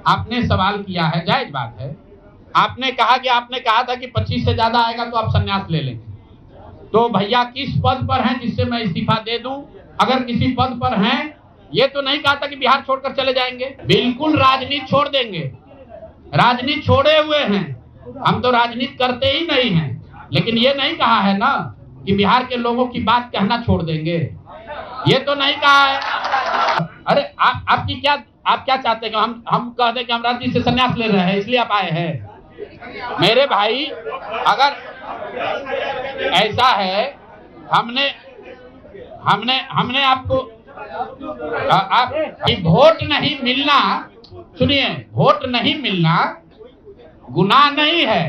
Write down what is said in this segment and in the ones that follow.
आपने सवाल किया है, जायज बात है। आपने कहा था कि 25 से ज्यादा आएगा तो आप संन्यास ले लेंगे। तो भैया किस पद पर हैं जिससे मैं इस्तीफा दे दूं? अगर किसी पद पर हैं, ये तो नहीं कहा था कि बिहार छोड़कर चले जाएंगे। बिल्कुल राजनीति छोड़ देंगे, राजनीति छोड़े हुए हैं। हम तो राजनीति करते ही नहीं हैं, लेकिन ये नहीं कहा है ना कि बिहार के लोगों की बात कहना छोड़ देंगे, ये तो नहीं कहा है। अरे आप क्या चाहते हैं? हम कह दें कि हम राजनीति से संन्यास ले रहे हैं इसलिए आप आए हैं? मेरे भाई, अगर ऐसा है, हमने आपको कि वोट नहीं मिलना, सुनिए, वोट नहीं मिलना गुनाह नहीं है,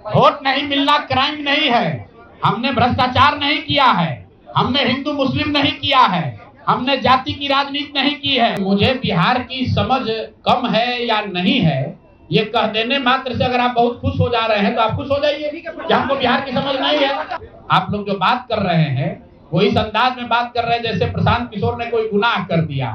वोट नहीं मिलना क्राइम नहीं है। हमने भ्रष्टाचार नहीं किया है, हमने हिंदू मुस्लिम नहीं किया है, हमने जाति की राजनीति नहीं की है। मुझे बिहार की समझ कम है या नहीं है, ये कह देने मात्र से अगर आप बहुत खुश हो जा रहे हैं तो आप खुश हो जाइए कि हमको बिहार की समझ नहीं है। आप लोग जो बात कर रहे हैं वो इस अंदाज में बात कर रहे हैं जैसे प्रशांत किशोर ने कोई गुनाह कर दिया,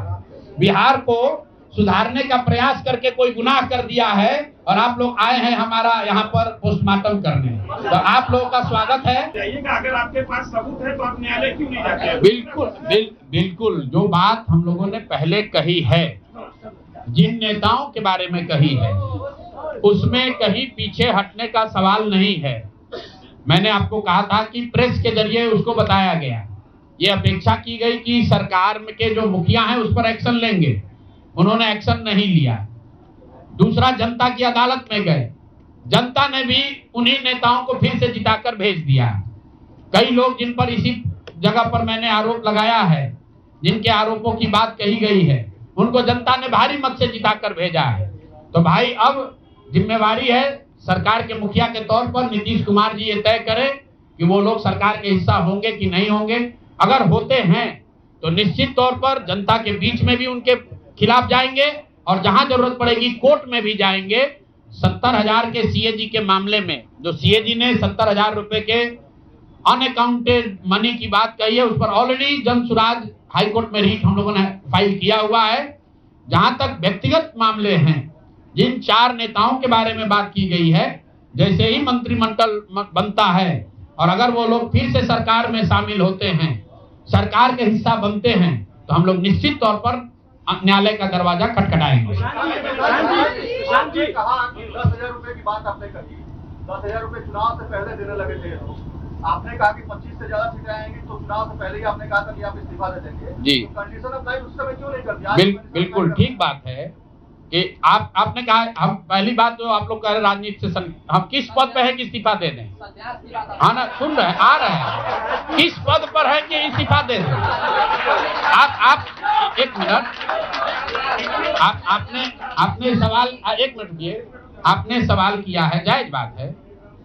बिहार को सुधारने का प्रयास करके कोई गुनाह कर दिया है, और आप लोग आए हैं हमारा यहाँ पर पोस्टमार्टम करने। तो आप लोगों का स्वागत है। अगर आपके पास सबूत है तो आप न्यायालय क्यों नहीं जाते? बिल्कुल जो बात हम लोगों ने पहले कही है, जिन नेताओं के बारे में कही है, उसमें कहीं पीछे हटने का सवाल नहीं है। मैंने आपको कहा था कि प्रेस के जरिए उसको बताया गया, ये अपेक्षा की गई कि सरकार के जो मुखिया हैं उस पर एक्शन लेंगे, उन्होंने एक्शन नहीं लिया। दूसरा, जनता की अदालत में गए, जनता ने भी उन्हीं नेताओं को फिर से जिताकर भेज दिया। कई लोग जिन पर इसी जगह पर मैंने आरोप लगाया है, जिनके आरोपों की बात कही गई है, उनको जनता ने भारी मत से जिताकर भेजा है। तो भाई, अब जिम्मेवारी है सरकार के मुखिया के तौर पर नीतीश कुमार जी ये तय करें कि वो लोग सरकार के हिस्सा होंगे कि नहीं होंगे। अगर होते हैं तो निश्चित तौर पर जनता के बीच में भी उनके खिलाफ जाएंगे, और जहां जरूरत पड़ेगी कोर्ट में भी जाएंगे। 70,000 के सीएजी के मामले में जो सीएजी ने 70,000 रुपए के अनअकाउंटेड मनी की बात कही है, उस पर ऑलरेडी जन सुराज हाईकोर्ट में रीट हम लोगों ने फाइल किया हुआ है। जहां तक व्यक्तिगत मामले हैं, जिन 4 नेताओं के बारे में बात की गई है, जैसे ही मंत्रिमंडल बनता है और अगर वो लोग फिर से सरकार में शामिल होते हैं, सरकार के हिस्सा बनते हैं, तो हम लोग निश्चित तौर पर न्यायालय का दरवाजा खटखटाएंगे। 10,000 रुपए की बात आपने कही, 10,000 रुपए चुनाव से पहले देने लगे थे। आपने कहा कि 25 से ज्यादा सीटें आएंगी, तो चुनाव से पहले ही आपने कहा था कि आप इस्तीफा दे देंगे जी। कंडीशन ऑफ लाइफ उस समय क्यों नहीं कर दिया? बिल्कुल ठीक बात है कि आपने कहा, हम पहली बात जो आप लोग कह रहे राजनीति से हम किस पद पे है कि इस्तीफा दे दें? हाँ ना, सुन रहे हैं, आ रहे हैं, किस पद पर है कि इस्तीफा दे दें? आप एक मिनट, आपने सवाल, एक मिनट किए, आपने सवाल किया है, जायज बात है।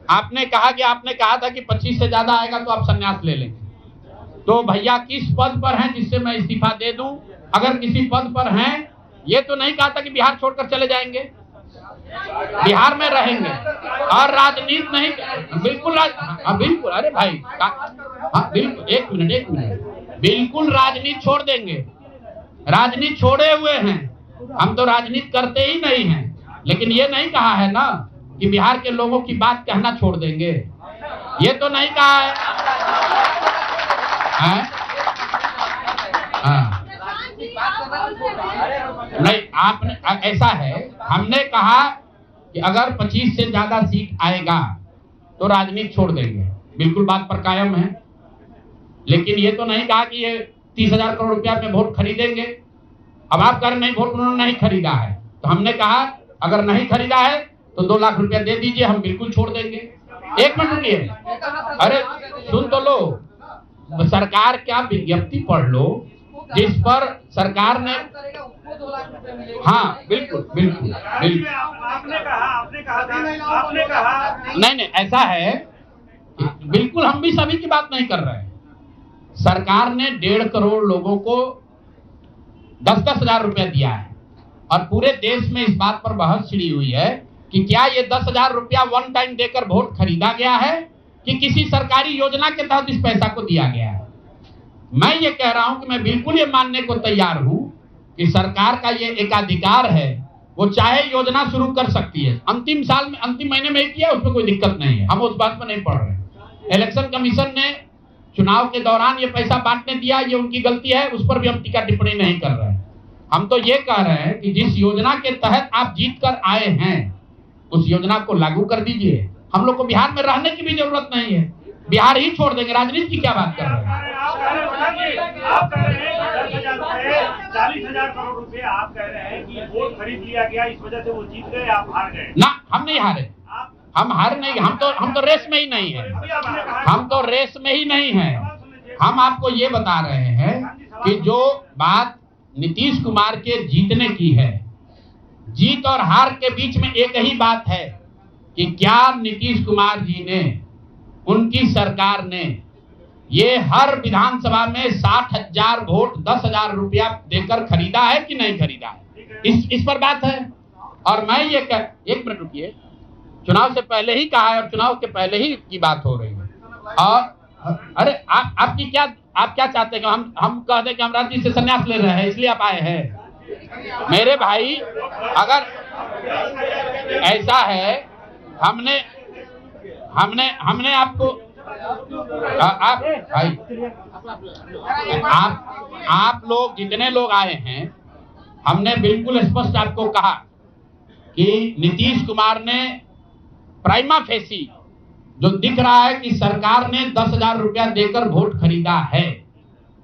आपने कहा था कि 25 से ज्यादा आएगा तो आप संन्यास ले लेंगे। तो भैया किस पद पर हैं जिससे मैं इस्तीफा दे दूं? अगर किसी पद पर हैं, ये तो नहीं कहा था कि बिहार छोड़कर चले जाएंगे, बिहार में रहेंगे और राजनीति नहीं। बिल्कुल बिल्कुल, अरे भाई, हाँ बिल्कुल, एक मिनट, बिल्कुल राजनीति छोड़ देंगे, राजनीति छोड़े हुए हैं। हम तो राजनीति करते ही नहीं हैं, लेकिन ये नहीं कहा है ना कि बिहार के लोगों की बात कहना छोड़ देंगे, ये तो नहीं कहा है। नहीं, आपने, ऐसा है, हमने कहा कि अगर 25 से ज्यादा सीट आएगा तो राजनीति छोड़ देंगे, बिल्कुल बात पर कायम है। लेकिन ये तो नहीं कहा कि ये 30,000 करोड़ रुपया में वोट खरीदेंगे। अब आप कह रहे नहीं, वोट उन्होंने नहीं खरीदा है, तो हमने कहा अगर नहीं खरीदा है तो 2 लाख रुपया दे दीजिए, हम बिल्कुल छोड़ देंगे। एक मिनट रुकिए, अरे सुन तो लो, सरकार क्या विज्ञप्ति पढ़ लो जिस पर सरकार ने, हाँ बिल्कुल, आपने कहा नहीं, ऐसा है, बिल्कुल हम भी सभी की बात नहीं कर रहे हैं। सरकार ने 1.5 करोड़ लोगों को 10-10 हजार रुपया दिया है, और पूरे देश में इस बात पर बहस छिड़ी हुई है कि क्या ये 10,000 रुपया वन टाइम देकर वोट खरीदा गया है कि किसी सरकारी योजना के तहत इस पैसा को दिया गया है। मैं ये कह रहा हूं कि मैं बिल्कुल ये मानने को तैयार हूं कि सरकार का ये एकाधिकार है वो चाहे योजना शुरू कर सकती है, अंतिम साल में, अंतिम महीने में किया, उसमें कोई दिक्कत नहीं है, हम उस बात पर नहीं पढ़ रहे। इलेक्शन कमीशन ने चुनाव के दौरान ये पैसा बांटने दिया, ये उनकी गलती है, उस पर भी हम टीका टिप्पणी नहीं कर रहे हैं। हम तो ये कह रहे हैं कि जिस योजना के तहत आप जीत कर आए हैं उस योजना को लागू कर दीजिए। हम लोग को बिहार में रहने की भी जरूरत नहीं है, बिहार ही छोड़ देंगे, राजनीति की क्या बात कर रहे हैं। आप कह रहे हैं 10,000 रुपए, 40,000 करोड़ रुपए आप कह रहे हैं कि वोट खरीद लिया गया, इस वजह से वो जीत गए, आप हार गए। ना, हम नहीं हारे, हम हार नहीं, हम तो रेस में ही नहीं है, हम तो रेस में ही नहीं है। हम आपको ये बता रहे हैं कि जो बात नीतीश कुमार के जीतने की है, जीत और हार के बीच में एक ही बात है कि क्या नीतीश कुमार जी ने, उनकी सरकार ने ये हर विधानसभा में 60,000 वोट 10,000 रुपया देकर खरीदा है कि नहीं खरीदा है, इस पर बात है। और मैं ये एक मिनट रुकिए, चुनाव से पहले ही कहा है और चुनाव के पहले ही की बात हो रही है। और अरे आपकी क्या, आप क्या चाहते हैं कि हम कह दें कि हम राजनीति से संन्यास ले रहे हैं इसलिए आप आए हैं? मेरे भाई, अगर ऐसा है, हमने आपको, आप लोग जितने लोग आए हैं, हमने बिल्कुल स्पष्ट आपको कहा कि नीतीश कुमार ने प्राइमा फेसी जो दिख रहा है कि सरकार ने 10,000 रुपया देकर वोट खरीदा है,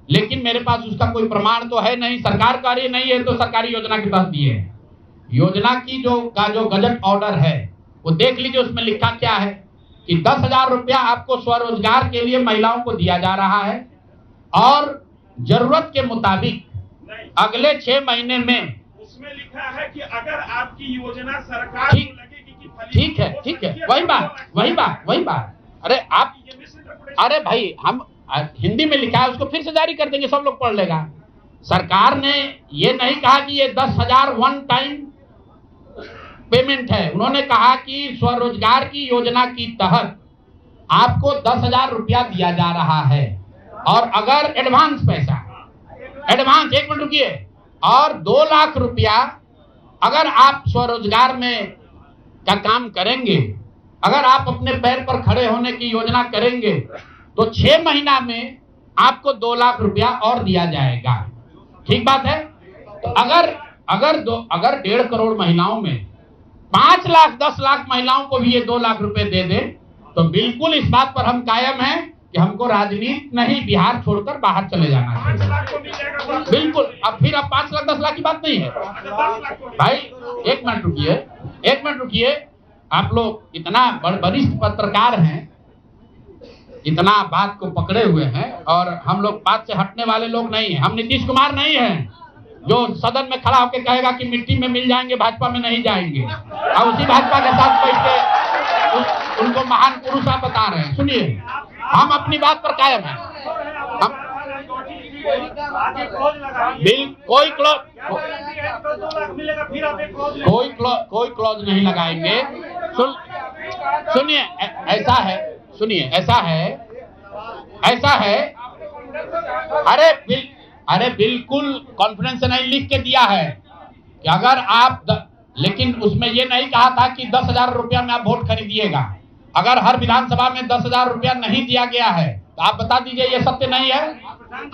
लेकिन मेरे पास उसका कोई प्रमाण तो है नहीं। सरकार का ये नहीं है तो सरकारी योजना के तहत दिए है। योजना की जो गजट ऑर्डर है वो देख लीजिए, उसमें लिखा क्या है कि 10,000 रुपया आपको स्वरोजगार के लिए महिलाओं को दिया जा रहा है और जरूरत के मुताबिक अगले 6 महीने में, उसमें लिखा है कि अगर आपकी योजना सरकार को लगेगी कि ठीक है, वही बात। अरे भाई, हम हिंदी में लिखा है, उसको फिर से जारी कर देंगे, सब लोग पढ़ लेगा। सरकार ने ये नहीं कहा कि ये 10,000 वन टाइम पेमेंट है, उन्होंने कहा कि स्वरोजगार की योजना की तहत आपको 10,000 रुपया दिया जा रहा है और अगर एडवांस पैसा, एक मिनट रुकिए, और 2 लाख रुपया अगर आप स्वरोजगार में का काम करेंगे, अगर आप अपने पैर पर खड़े होने की योजना करेंगे तो 6 महीना में आपको 2 लाख रुपया और दिया जाएगा। ठीक बात है? तो अगर 1.5 करोड़ महिलाओं में 5 लाख 10 लाख महिलाओं को भी ये 2 लाख रुपए दे दे तो बिल्कुल इस बात पर हम कायम हैं कि हमको राजनीति नहीं, बिहार छोड़कर बाहर चले जाना चाहिए। बिल्कुल। अब 5 लाख 10 लाख की बात नहीं है भाई। एक मिनट रुकिए, आप लोग इतना वरिष्ठ पत्रकार हैं, इतना बात को पकड़े हुए हैं, और हम लोग बात से हटने वाले लोग नहीं हैं। हम नीतीश कुमार नहीं हैं जो सदन में खड़ा होकर कहेगा कि मिट्टी में मिल जाएंगे, भाजपा में नहीं जाएंगे, और उसी भाजपा के साथ बैठ के उनको महान पुरुष आप बता रहे हैं। सुनिए, हम अपनी बात पर कायम हैं। हम कोई क्लॉज नहीं लगाएंगे। सुनिए, ऐसा है, अरे बिल्कुल कॉन्फ्रेंस ने लिख के दिया है कि अगर आप लेकिन उसमें ये नहीं कहा था कि 10,000 रुपया में आप वोट खरीदिएगा। अगर हर विधानसभा में 10,000 रुपया नहीं दिया गया है तो आप बता दीजिए ये सत्य नहीं है।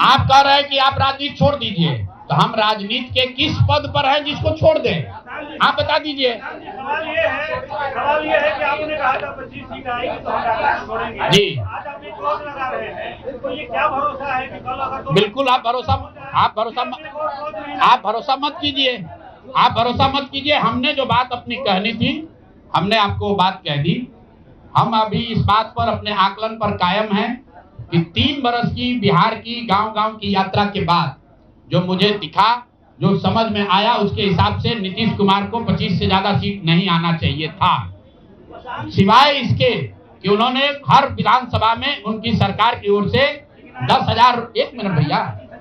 आप कह रहे हैं कि आप राजनीति छोड़ दीजिए, तो हम राजनीति के किस पद पर हैं जिसको छोड़ दें? आप बता दीजिए। सवाल ये है कि आपने कहा था 25 सीट आएगी तो हम राजनीति छोड़ेंगे जी। आज आप क्लोज लगा रहे हैं, तो ये क्या भरोसा है कि कल अगर बिल्कुल आप भरोसा मत कीजिए। हमने जो बात अपनी कहनी थी, हमने आपको बात कह दी। हम अभी इस बात पर अपने आकलन पर कायम हैं कि 3 बरस की बिहार की गांव-गांव की यात्रा के बाद जो मुझे दिखा, जो समझ में आया, उसके हिसाब से नीतीश कुमार को 25 से ज्यादा सीट नहीं आना चाहिए था, सिवाय इसके कि उन्होंने हर विधानसभा में उनकी सरकार की ओर से 10,000। एक मिनट भैया,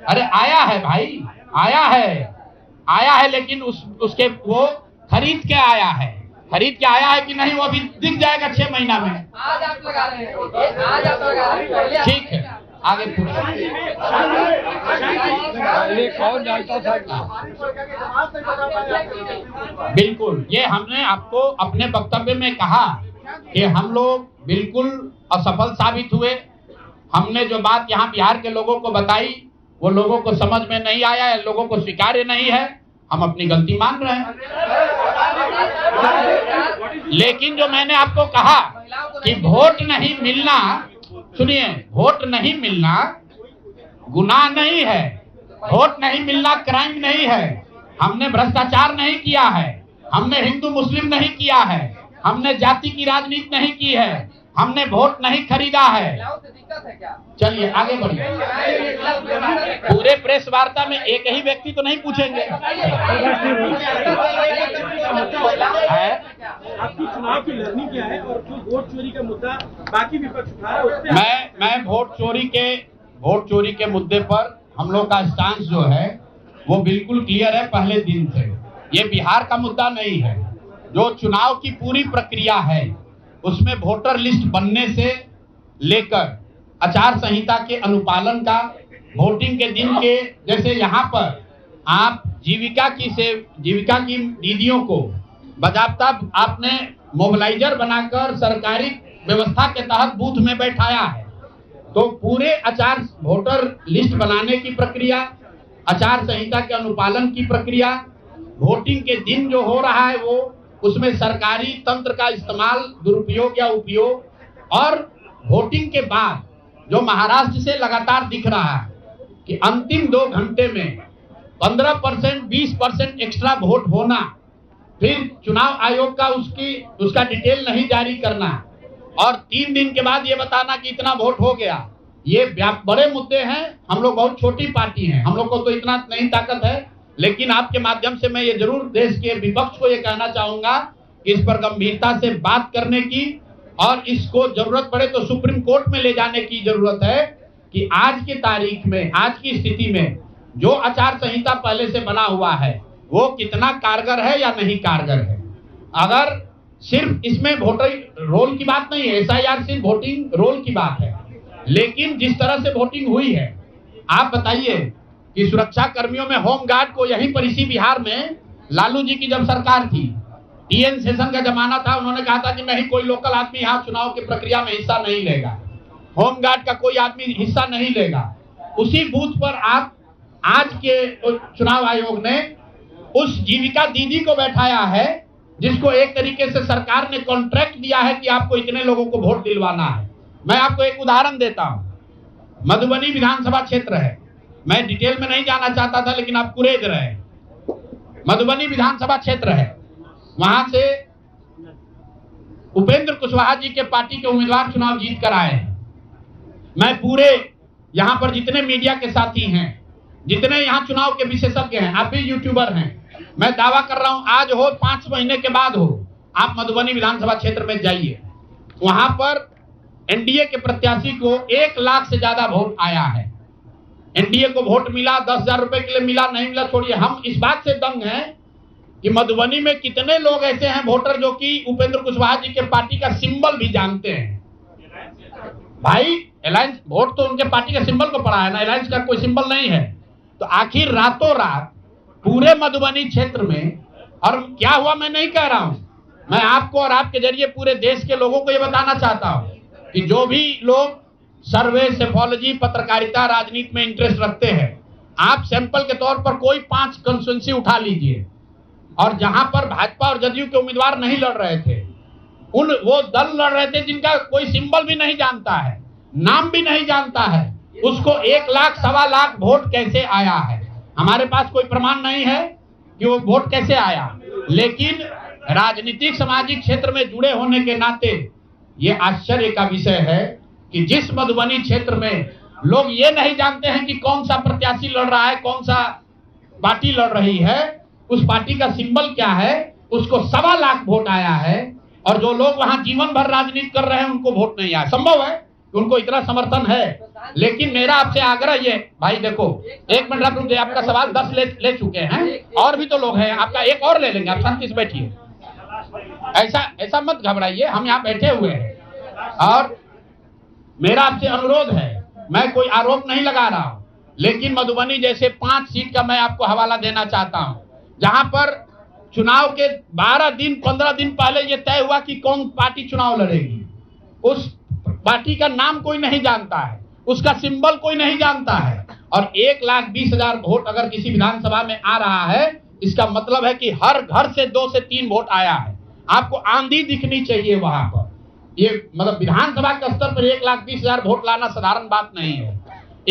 अरे आया है भाई, आया है लेकिन उसके वो खरीद के आया है कि नहीं वो अभी दिख जाएगा 6 महीना में। आज आप लगा रहे हैं, आज आप लगा रहे हैं। ठीक है, आगे पूछिए। बिल्कुल, ये हमने आपको अपने वक्तव्य में कहा कि हम लोग बिल्कुल असफल साबित हुए। हमने जो बात यहाँ बिहार के लोगों को बताई वो लोगों को समझ में नहीं आया है, लोगों को स्वीकार्य नहीं है। हम अपनी गलती मान रहे हैं। लेकिन जो मैंने आपको कहा कि वोट नहीं मिलना, सुनिए, वोट नहीं मिलना गुनाह नहीं है, वोट नहीं मिलना क्राइम नहीं है। हमने भ्रष्टाचार नहीं किया है, हमने हिंदू मुस्लिम नहीं किया है, हमने जाति की राजनीति नहीं की है, हमने वोट नहीं खरीदा है। चलिए आगे बढ़िए। पूरे प्रेस वार्ता में एक ही व्यक्ति तो नहीं पूछेंगे। आपकी चुनाव की लड़नी क्या है और जो वोट चोरी का मुद्दा बाकी विपक्ष उठा रहा है उस पे मैं वोट चोरी के मुद्दे पर हम लोग का स्टांस जो है वो बिल्कुल क्लियर है पहले दिन से। ये बिहार का मुद्दा नहीं है। जो चुनाव की पूरी प्रक्रिया है उसमें वोटर लिस्ट बनने से लेकर आचार संहिता के अनुपालन का, वोटिंग के दिन के, जैसे यहाँ पर आप जीविका की दीदियों को बाकायदा आपने मोबिलाइजर बनाकर सरकारी व्यवस्था के तहत बूथ में बैठाया है। तो पूरे वोटर लिस्ट बनाने की प्रक्रिया, आचार संहिता के अनुपालन की प्रक्रिया, वोटिंग के दिन जो हो रहा है वो, उसमें सरकारी तंत्र का इस्तेमाल, दुरुपयोग या उपयोग, और वोटिंग के बाद जो महाराष्ट्र से लगातार दिख रहा है कि अंतिम 2 घंटे में 15%, 20% एक्स्ट्रा वोट होना, फिर चुनाव आयोग का उसका डिटेल नहीं जारी करना, और 3 दिन के बाद ये बताना कि इतना वोट हो गया। ये बड़े मुद्दे हैं। हम लोग बहुत छोटी पार्टी हैं, हम लोग को तो इतना नहीं ताकत है, लेकिन आपके माध्यम से मैं ये जरूर देश के विपक्ष को ये कहना चाहूंगा कि इस पर गंभीरता से बात करने की, और इसको जरूरत पड़े तो सुप्रीम कोर्ट में ले जाने की जरूरत है कि आज की तारीख में, आज की स्थिति में जो आचार संहिता पहले से बना हुआ है वो कितना कारगर है या नहीं कारगर है। अगर सिर्फ इसमें वोटर रोल की बात नहीं है, SIR सिर्फ वोटिंग रोल की बात है, लेकिन जिस तरह से वोटिंग हुई है, आप बताइए कि सुरक्षा कर्मियों में होमगार्ड को यहीं पर इसी बिहार में लालू जी की जब सरकार थी, TN सेशन का जमाना था, उन्होंने कहा था कि नहीं, कोई लोकल आदमी यहाँ चुनाव की प्रक्रिया में हिस्सा नहीं लेगा, होमगार्ड का कोई आदमी हिस्सा नहीं लेगा। उसी बूथ पर आप आज के चुनाव आयोग ने उस जीविका दीदी को बैठाया है जिसको एक तरीके से सरकार ने कॉन्ट्रैक्ट दिया है कि आपको इतने लोगों को वोट दिलवाना है। मैं आपको एक उदाहरण देता हूं। मधुबनी विधानसभा क्षेत्र है, मैं डिटेल में नहीं जाना चाहता था लेकिन आप कुरेद रहे। मधुबनी विधानसभा क्षेत्र है, वहां से उपेंद्र कुशवाहा जी के पार्टी के उम्मीदवार चुनाव जीत कर आए हैं। मैं पूरे यहां पर जितने मीडिया के साथी हैं, जितने यहां चुनाव के विशेषज्ञ हैं, आप भी यूट्यूबर हैं, मैं दावा कर रहा हूं आज हो 5 महीने के बाद हो, आप मधुबनी विधानसभा क्षेत्र में जाइए, वहां पर एनडीए के प्रत्याशी को 1 लाख से ज्यादा वोट आया है। एनडीए को वोट मिला, 10,000 रुपए के लिए मिला, नहीं मिला छोड़िए। हम इस बात से दंग हैं कि मधुबनी में कितने लोग ऐसे हैं वोटर जो कि उपेंद्र कुशवाहा जी के पार्टी का सिंबल भी जानते हैं। भाई अलायंस वोट तो उनके पार्टी के सिंबल को पड़ा है ना, अलायंस का कोई सिंबल नहीं है। तो आखिर रातों रात पूरे मधुबनी क्षेत्र में, और क्या हुआ मैं नहीं कह रहा हूं, मैं आपको और आपके जरिए पूरे देश के लोगों को यह बताना चाहता हूं कि जो भी लोग सर्वे, सेफोलॉजी, पत्रकारिता, राजनीति में इंटरेस्ट रखते हैं, आप सैंपल के तौर पर कोई 5 कंस्टिट्यूएंसी उठा लीजिए, और जहां पर भाजपा और जदयू के उम्मीदवार नहीं लड़ रहे थे, वो दल लड़ रहे थे जिनका कोई सिंबल भी नहीं जानता है, नाम भी नहीं जानता है, उसको 1 लाख, 1.25 लाख वोट कैसे आया है। हमारे पास कोई प्रमाण नहीं है कि वो वोट कैसे आया, लेकिन राजनीतिक सामाजिक क्षेत्र में जुड़े होने के नाते ये आश्चर्य का विषय है कि जिस मधुबनी क्षेत्र में लोग ये नहीं जानते हैं कि कौन सा प्रत्याशी लड़ रहा है, कौन सा पार्टी लड़ रही है, उस पार्टी का सिंबल क्या है, उसको 1.25 लाख वोट आया है, और जो लोग वहां जीवन भर राजनीति कर रहे हैं उनको वोट नहीं आया। संभव है कि उनको इतना समर्थन है, लेकिन मेरा आपसे आग्रह ये, भाई देखो 1 मिनट आप रुक जाइए, आपका सवाल 10 ले चुके हैं, और भी तो लोग हैं, आपका एक और ले लेंगे, आप शांति से बैठिए, ऐसा मत घबराइए, हम यहाँ बैठे हुए हैं। और मेरा आपसे अनुरोध है मैं कोई आरोप नहीं लगा रहा हूं, लेकिन मधुबनी जैसे 5 सीट का मैं आपको हवाला देना चाहता हूं, जहां पर चुनाव के 12 दिन 15 दिन पहले यह तय हुआ कि कौन पार्टी चुनाव लड़ेगी। उस पार्टी का नाम कोई नहीं जानता है, उसका सिंबल कोई नहीं जानता है, और 1,20,000 वोट अगर किसी विधानसभा में आ रहा है, इसका मतलब है कि हर घर से 2 से 3 वोट आया है। आपको आंधी दिखनी चाहिए वहां पर। ये मतलब विधानसभा के स्तर पर 1,20,000 वोट लाना साधारण बात नहीं है।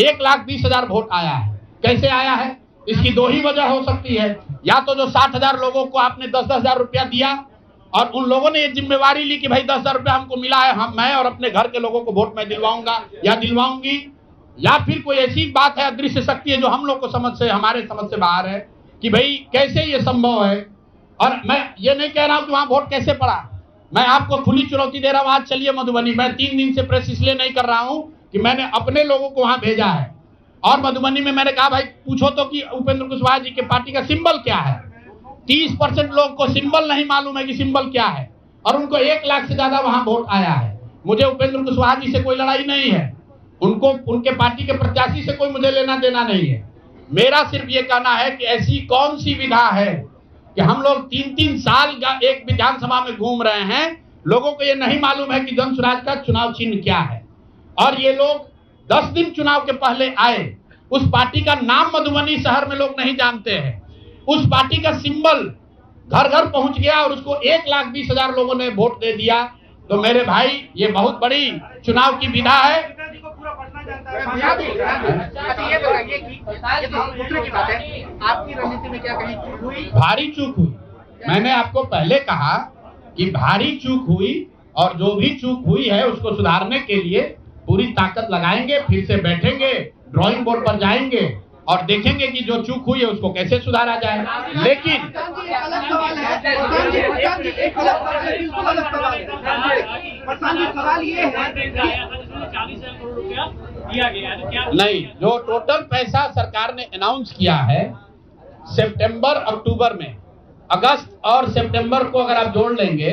1,20,000 वोट आया है। कैसे आया है? इसकी 2 ही वजह हो सकती है। या तो जो 60,000 लोगों को आपने 10,000 रुपया दिया और उन लोगों ने ये जिम्मेवारी ली कि भाई 10,000 रुपया हमको मिला है, हम मैं और अपने घर के लोगों को वोट मैं दिलवाऊंगा या दिलवाऊंगी, या फिर कोई ऐसी बात है, अदृश्य शक्ति है जो हम लोग को हमारे समझ से बाहर है कि भाई कैसे ये संभव है। और मैं ये नहीं कह रहा हूं कि वहां वोट कैसे पड़ा, मैं आपको खुली चुनौती दे रहा हूं। आज चलिए मधुबनी, मैं 3 दिन से प्रेस इसलिए नहीं कर रहा हूं कि मैंने अपने लोगों को वहां भेजा है, और मधुबनी में मैंने कहा भाई पूछो तो कि उपेंद्र कुशवाहा जी के पार्टी का सिंबल क्या है। 30% लोगों को सिंबल नहीं मालूम है कि सिंबल क्या है, और उनको 1 लाख से ज्यादा वहां वोट आया है। मुझे उपेंद्र कुशवाहा जी से कोई लड़ाई नहीं है, उनको उनके पार्टी के प्रत्याशी से कोई मुझे लेना देना नहीं है। मेरा सिर्फ ये कहना है कि ऐसी कौन सी विधा है कि हम लोग 3-3 साल का एक विधानसभा में घूम रहे हैं, लोगों को ये नहीं मालूम है कि जन स्वराज का चुनाव चिन्ह क्या है। और ये लोग 10 दिन चुनाव के पहले आए, उस पार्टी का नाम मधुबनी शहर में लोग नहीं जानते हैं, उस पार्टी का सिंबल घर घर पहुंच गया और उसको 1,20,000 लोगों ने वोट दे दिया। तो मेरे भाई ये बहुत बड़ी चुनाव की विधा है। ये बताइए कि ये तो दूसरे की बात है, आपकी रणनीति में क्या कहीं चूक हुई? भारी चूक हुई। मैंने आपको पहले कहा कि भारी चूक हुई, और जो भी चूक हुई है उसको सुधारने के लिए पूरी ताकत लगाएंगे, फिर से बैठेंगे, ड्राइंग बोर्ड पर जाएंगे और देखेंगे कि जो चूक हुई है उसको कैसे सुधारा जाए। लेकिन सवाल ये है नहीं, जो टोटल पैसा सरकार ने अनाउंस किया है सितंबर अक्टूबर में, अगस्त और सितंबर को अगर आप जोड़ लेंगे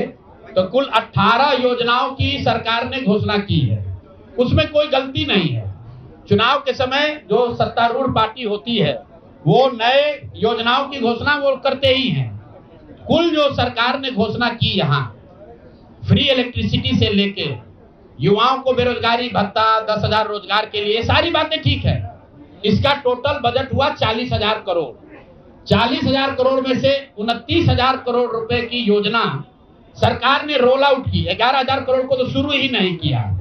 तो कुल 18 योजनाओं की सरकार ने घोषणा की है। उसमें कोई गलती नहीं है। चुनाव के समय जो सत्तारूढ़ पार्टी होती है वो नए योजनाओं की घोषणा वो करते ही हैं। कुल जो सरकार ने घोषणा की, यहाँ फ्री इलेक्ट्रिसिटी से लेके युवाओं को बेरोजगारी भत्ता, 10,000 रोजगार के लिए, सारी बातें ठीक है। इसका टोटल बजट हुआ 40,000 करोड़। 40,000 करोड़ में से 29,000 करोड़ रुपए की योजना सरकार ने रोल आउट की। 11,000 करोड़ को तो शुरू ही नहीं किया।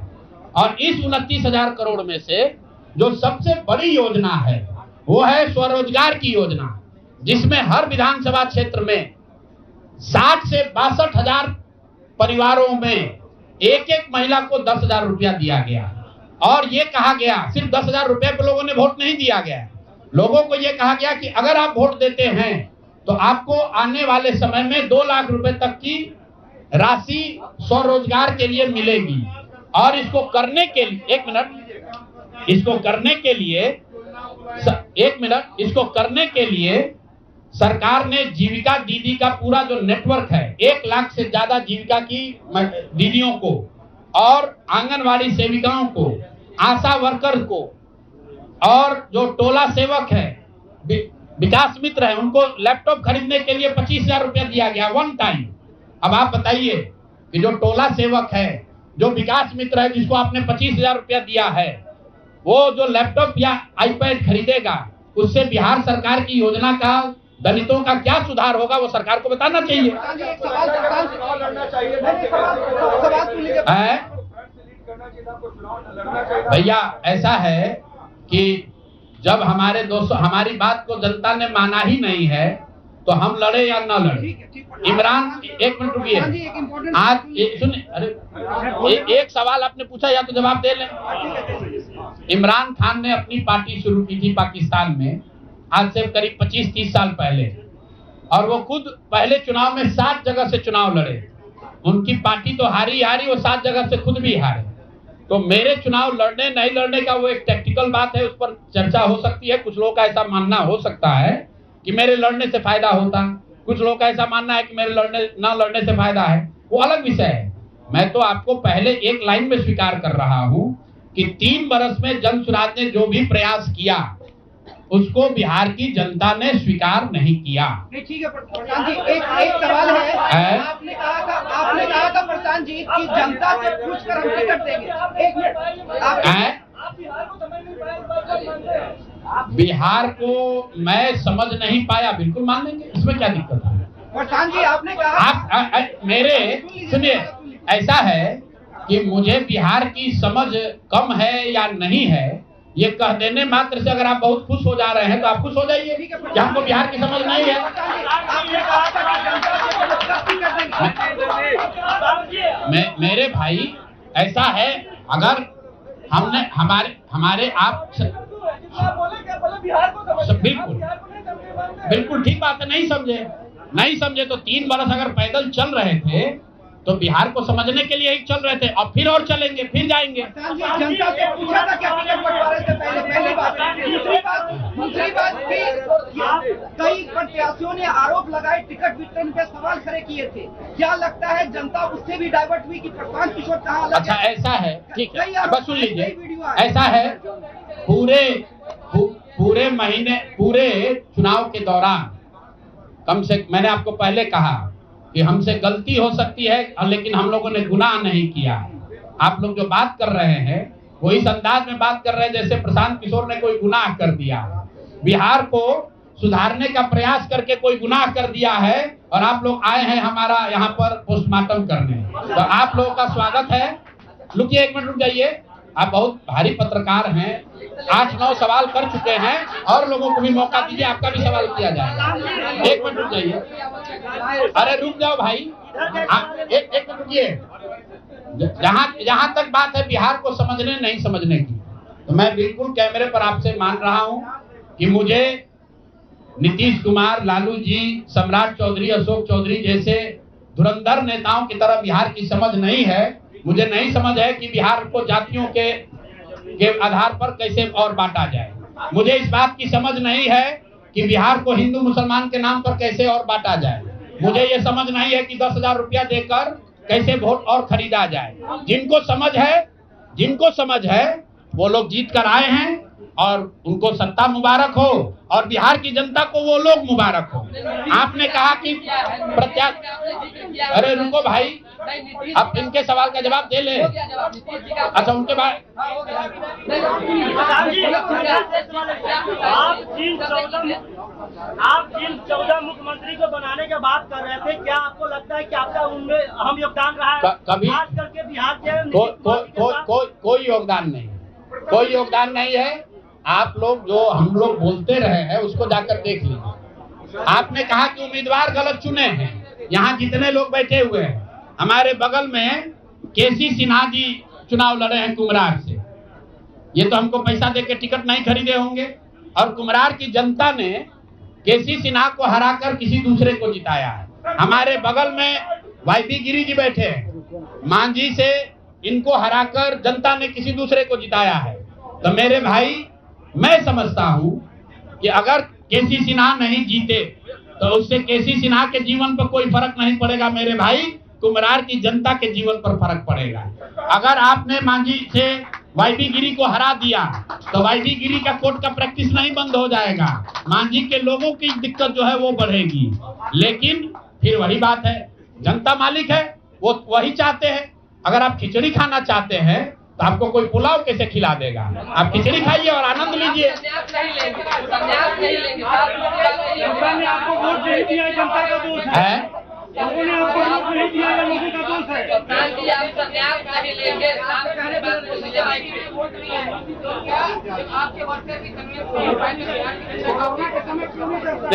और इस 29,000 करोड़ में से जो सबसे बड़ी योजना है वो है स्वरोजगार की योजना, जिसमें हर विधानसभा क्षेत्र में 60 से 62,000 परिवारों में एक एक महिला को 10,000 रुपया दिया गया। और ये कहा गया, सिर्फ 10,000 रुपये पे लोगों ने वोट नहीं दिया गया, लोगों को ये कहा गया कि अगर आप वोट देते हैं तो आपको आने वाले समय में 2 लाख रुपए तक की राशि स्वरोजगार के लिए मिलेगी। और इसको करने के लिए इसको करने के लिए सरकार ने जीविका दीदी का पूरा जो नेटवर्क है, 1 लाख से ज्यादा जीविका की दीदियों को और आंगनवाड़ी सेविकाओं को, आशा वर्कर को, और जो टोला सेवक है, विकास मित्र है, उनको लैपटॉप खरीदने के लिए 25,000 रुपया दिया गया 1 टाइम। अब आप बताइए कि जो टोला सेवक है, जो विकास मित्र है, जिसको आपने 25,000 रुपया दिया है, वो जो लैपटॉप या आईपैड खरीदेगा, उससे बिहार सरकार की योजना का, दलितों का क्या सुधार होगा, वो सरकार को बताना चाहिए। भैया ऐसा है कि जब हमारे दोस्तों हमारी बात को जनता ने माना ही नहीं है तो हम लड़े या ना लड़े। इमरान, 1 मिनट रुकिए, आज सुनिए, अरे एक सवाल आपने पूछा या तो जवाब दे लें। इमरान खान ने अपनी पार्टी शुरू की थी पाकिस्तान में, आज से करीब 25-30 साल पहले, और वो खुद पहले चुनाव में 7 जगह से चुनाव लड़े। उनकी पार्टी तो हारी, वो 7 जगह से खुद भी हारे। तो मेरे चुनाव लड़ने नहीं लड़ने का वो एक टैक्टिकल बात है, उस पर चर्चा हो सकती है। कुछ लोगों का ऐसा मानना हो सकता है कि मेरे लड़ने से फायदा होता, कुछ लोगों का ऐसा मानना है कि मेरे ना लड़ने से फायदा है, वो अलग विषय है। मैं तो आपको पहले एक लाइन में स्वीकार कर रहा हूं कि 3 बरस में जन स्वराज ने जो भी प्रयास किया उसको बिहार की जनता ने स्वीकार नहीं किया। ठीक है प्रधान जी, एक सवाल है। आपने कहा था प्रधान जी कि जनता से पूछकर हम टिकट देंगे। एक मिनट, बिहार को मैं समझ नहीं पाया, बिल्कुल मान लेंगे, इसमें क्या दिक्कत है? प्रधान जी आपने कहा आप मेरे सुनिए, ऐसा है कि मुझे बिहार की समझ कम है या नहीं है ये कह देने मात्र से अगर आप बहुत खुश हो जा रहे हैं तो आप खुश हो जाइए कि हमको बिहार की समझ नहीं है। मेरे भाई ऐसा है, अगर हमने हमारे आप बिल्कुल ठीक बात है, नहीं समझे तो 3 बरस अगर पैदल चल रहे थे तो बिहार को समझने के लिए ही चल रहे थे, अब फिर और चलेंगे, फिर जाएंगे। जनता से पूछा था क्या टिकट बंटवारे से पहली बात। दूसरी बात कई प्रत्याशियों ने आरोप लगाए, टिकट वितरण पे सवाल खड़े किए थे। क्या लगता है जनता उससे भी डाइवर्ट हुई कि प्रशांत किशोर कहाँ अलग? अच्छा ऐसा है, ठीक है, बस सुन लीजिए, ऐसा है पूरे चुनाव के दौरान मैंने आपको पहले कहा कि हमसे गलती हो सकती है, लेकिन हम लोगों ने गुनाह नहीं किया। आप लोग जो बात कर रहे हैं वो इस अंदाज में बात कर रहे हैं जैसे प्रशांत किशोर ने कोई गुनाह कर दिया, बिहार को सुधारने का प्रयास करके कोई गुनाह कर दिया है और आप लोग आए हैं हमारा यहाँ पर पोस्टमार्टम करने। तो आप लोगों का स्वागत है। रुकिए, 1 मिनट रुक जाइए, आप बहुत भारी पत्रकार हैं, 8-9 सवाल कर चुके हैं और लोगों को भी मौका दीजिए, आपका भी सवाल किया जाएगा। 1 मिनट रुक जाइए, अरे रुक जाओ भाई, एक मिनट रुकिए। जहां तक बात है बिहार को समझने नहीं समझने की, तो मैं बिल्कुल कैमरे पर आपसे मान रहा हूं कि मुझे नीतीश कुमार, लालू जी, सम्राट चौधरी, अशोक चौधरी जैसे धुरंधर नेताओं की तरह बिहार की समझ नहीं है। मुझे नहीं समझ है कि बिहार को जातियों के आधार पर कैसे और बांटा जाए। मुझे इस बात की समझ नहीं है कि बिहार को हिंदू मुसलमान के नाम पर कैसे और बांटा जाए। मुझे ये समझ नहीं है कि 10,000 रुपया देकर कैसे वोट और खरीदा जाए। जिनको समझ है वो लोग जीत कर आए हैं और उनको सत्ता मुबारक हो और बिहार की जनता को वो लोग मुबारक हो। आपने कहा कि अरे रुको भाई, अब इनके सवाल का जवाब दे ले। अच्छा उनके बाद आप जिन 14 मुख्यमंत्री को बनाने की बात कर रहे थे, क्या आपको लगता है कि आपका उनमें अहम योगदान रहा है? कभी खास करके बिहार के कोई योगदान नहीं है। आप लोग जो हम लोग बोलते रहे हैं उसको जाकर देख लीजिए। आपने कहा कि उम्मीदवार गलत चुने हैं। यहाँ जितने लोग बैठे हुए हैं, हमारे बगल में केसी सिन्हा जी चुनाव लड़े हैं कुम्हरार से। ये तो हमको पैसा देके टिकट नहीं खरीदे होंगे और कुम्हरार की जनता ने केसी सिन्हा को हराकर किसी दूसरे को जिताया है। हमारे बगल में वाईपी गिरी जी बैठे हैं, मांझी से इनको हराकर जनता ने किसी दूसरे को जिताया है। तो मेरे भाई, मैं समझता हूं कि अगर केसी सिन्हा नहीं जीते तो उससे केसी सिन्हा के जीवन पर कोई फर्क नहीं पड़ेगा मेरे भाई, कुम्हरार की जनता के जीवन पर फर्क पड़ेगा। अगर आपने मांझी से वाईपी गिरी को हरा दिया तो वाईपी गिरी का कोर्ट का प्रैक्टिस नहीं बंद हो जाएगा, मांझी के लोगों की दिक्कत जो है वो बढ़ेगी। लेकिन फिर वही बात है, जनता मालिक है, वो वही चाहते हैं। अगर आप खिचड़ी खाना चाहते हैं तो आपको कोई पुलाव कैसे खिला देगा? आप खिचड़ी खाइए और आनंद लीजिए। आपको वोट नहीं दिया, जनता का दोष है। लोगों ने आपको वोट नहीं दिया, लोगों का दोष है।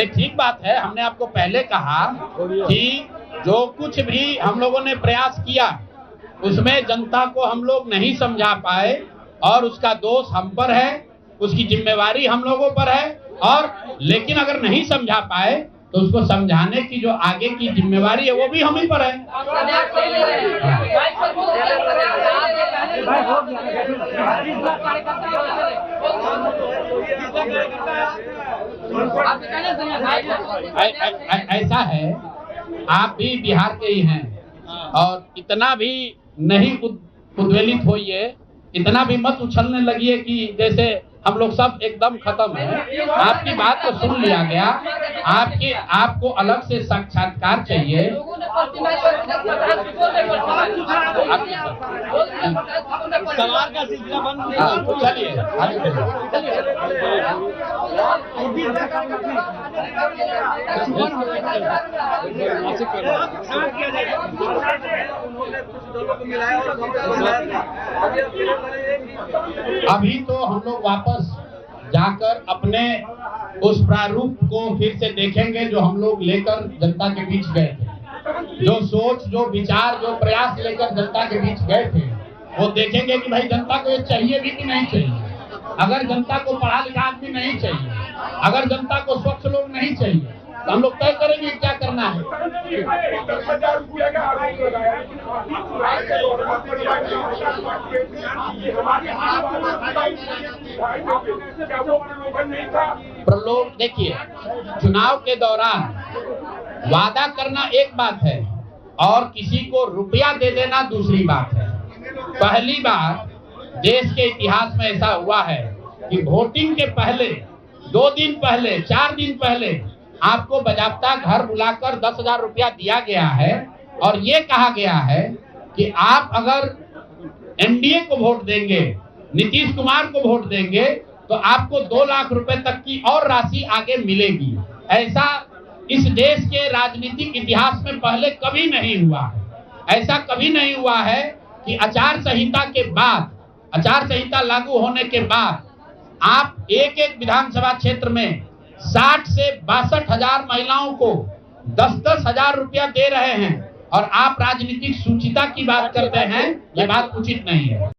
ठीक बात है, हमने आपको पहले कहा कि जो कुछ भी हम लोगों ने प्रयास किया उसमें जनता को हम लोग नहीं समझा पाए और उसका दोष हम पर है, उसकी जिम्मेवारी हम लोगों पर है। और लेकिन अगर नहीं समझा पाए तो उसको समझाने की जो आगे की जिम्मेवारी है वो भी हम ही पर है। ऐसा है, आप भी बिहार के ही हैं और इतना भी नहीं उद्वेलित होइए इतना भी मत उछलने लगिए कि जैसे हम लोग सब एकदम खत्म है। आपकी बात को सुन लिया गया। आपको अलग से साक्षात्कार चाहिए। सवाल का सिलसिला बंद तो चलिए अभी तो हम लोग वापस जाकर अपने उस प्रारूप को फिर से देखेंगे जो हम लोग लेकर जनता के बीच गए थे। जो सोच, जो विचार, जो प्रयास लेकर जनता के बीच गए थे, वो देखेंगे कि भाई जनता को ये चाहिए भी कि नहीं चाहिए। अगर जनता को पढ़ा लिखा आदमी नहीं चाहिए, अगर जनता को स्वच्छ लोग नहीं चाहिए, तो हम लोग तय करेंगे क्या करना है। प्रलोभ, देखिए, चुनाव के दौरान वादा करना एक बात है और किसी को रुपया दे देना दूसरी बात है। पहली बार देश के इतिहास में ऐसा हुआ है कि वोटिंग के पहले 2 दिन पहले, 4 दिन पहले आपको बजाबता घर बुलाकर 10,000 रुपया दिया गया है और ये कहा गया है कि आप अगर एनडीए को वोट देंगे, नीतीश कुमार को वोट देंगे, तो आपको 2 लाख रुपए तक की और राशि आगे मिलेगी। ऐसा इस देश के राजनीतिक इतिहास में पहले कभी नहीं हुआ है। ऐसा कभी नहीं हुआ है कि आचार संहिता के बाद, आचार संहिता लागू होने के बाद आप एक विधानसभा क्षेत्र में 60 से 62,000 महिलाओं को 10-10 हजार रुपया दे रहे हैं और आप राजनीतिक सूचिता की बात करते हैं। यह बात उचित नहीं है।